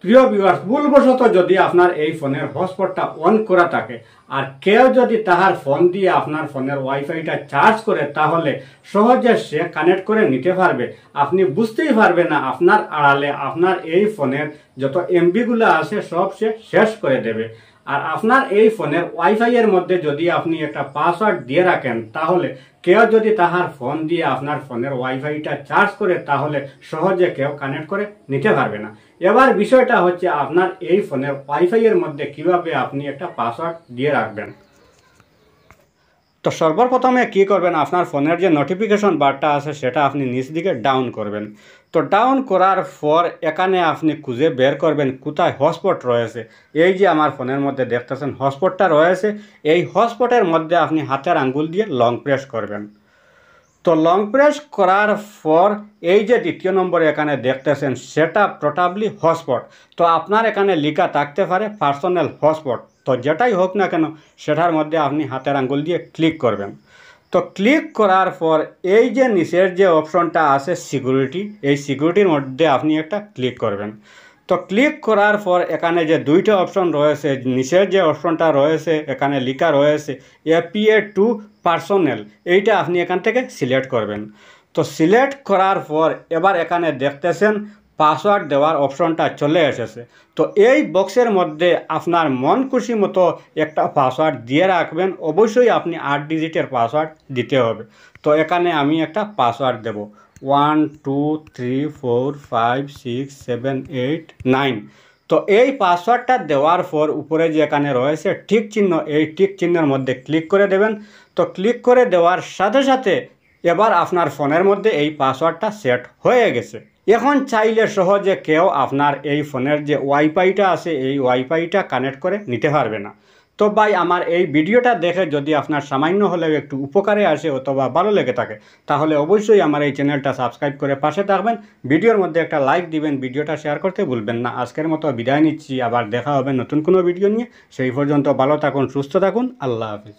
প্রিয় ভিউয়ার্স, ভুলবশত যদি আপনার এই ফোনের হটস্পটটা অন করা থাকে আর কেউ যদি তাহার ফোন দিয়ে আপনার ফোনের ওয়াইফাইটা চার্জ করে, তাহলে সহজে সে কানেক্ট করে নিতে পারবে। আপনি বুঝতেই পারবে না আপনার আড়ালে আপনার এই ফোনের যত এমবিগুলো আছে সব সে শেষ করে দেবে। আর আপনার এই ফোনের ওয়াইফাই এর মধ্যে যদি আপনি একটা পাসওয়ার্ড দিয়ে রাখেন, তাহলে কেউ যদি তাহার ফোন দিয়ে আপনার ফোনের ওয়াইফাইটা চার্জ করে, তাহলে সহজে কেউ কানেক্ট করে নিতে পারবে না। এবার বিষয়টা হচ্ছে আপনার এই ফোনের ওয়াইফাই এর মধ্যে কিভাবে আপনি একটা পাসওয়ার্ড দিয়ে রাখবেন। তো সর্বপ্রথমে কি করবেন, আপনার ফোনের যে নোটিফিকেশন বারটা আছে সেটা আপনি নিচ দিকে ডাউন করবেন। তো ডাউন করার পর এখানে আপনি খুঁজে বের করবেন কোথায় হটস্পট রয়েছে। এই যে আমার ফোনের মধ্যে দেখতেছেন হটস্পটটা রয়েছে, এই হটস্পটের মধ্যে আপনি হাতের আঙ্গুল দিয়ে লং প্রেস করবেন। তো লং প্রেস করার পর এই যে দ্বিতীয় নম্বরে এখানে দেখতেছেন সেটা প্রবাবলি হটস্পট। তো আপনার এখানে লেখা থাকতে পারে পার্সোনাল হটস্পট। তো যেটাই হোক না কেন সেটার মধ্যে আপনি হাতের আঙ্গুল দিয়ে ক্লিক করবেন। তো ক্লিক করার পর এই যে নিচের যে অপশনটা আছে সিকিউরিটি, এই সিকিউরিটির মধ্যে আপনি একটা ক্লিক করবেন। তো ক্লিক করার পর এখানে যে দুইটা অপশন রয়েছে, নিচের যে অপশনটা রয়েছে এখানে লেখা রয়েছে এপিএ টু পার্সোনাল, এইটা আপনি এখান থেকে সিলেক্ট করবেন। তো সিলেক্ট করার পর এবার এখানে দেখতেছেন পাসওয়ার্ড দেওয়ার অপশনটা চলে এসেছে। তো এই বক্সের মধ্যে আপনার মন খুশি মতো একটা পাসওয়ার্ড দিয়ে রাখবেন। অবশ্যই আপনি 8 ডিজিটের পাসওয়ার্ড দিতে হবে। তো এখানে আমি একটা পাসওয়ার্ড দেব 1 2 3 4 5 6 7 8 9। তো এই পাসওয়ার্ডটা দেওয়ার পর উপরে যে এখানে রয়েছে টিক চিহ্ন, এই টিক চিহ্নের মধ্যে ক্লিক করে দেবেন। তো ক্লিক করে দেওয়ার সাথে সাথে এবার আপনার ফোনের মধ্যে এই পাসওয়ার্ডটা সেট হয়ে গেছে। এখন চাইলে সহজে কেউ আপনার এই ফোনের যে ওয়াইফাইটা আছে এই ওয়াইফাইটা কানেক্ট করে নিতে পারবে না। তো ভাই, আমার এই ভিডিওটা দেখে যদি আপনার সামান্য হলেও একটু উপকারে আসে অথবা ভালো লেগে থাকে, তাহলে অবশ্যই আমার এই চ্যানেলটা সাবস্ক্রাইব করে পাশে থাকবেন। ভিডিওর মধ্যে একটা লাইক দিবেন, ভিডিওটা শেয়ার করতে ভুলবেন না। আজকের মতো বিদায় নিচ্ছি, আবার দেখা হবে নতুন কোনো ভিডিও নিয়ে। সেই পর্যন্ত ভালো থাকুন, সুস্থ থাকুন, আল্লাহ হাফিজ।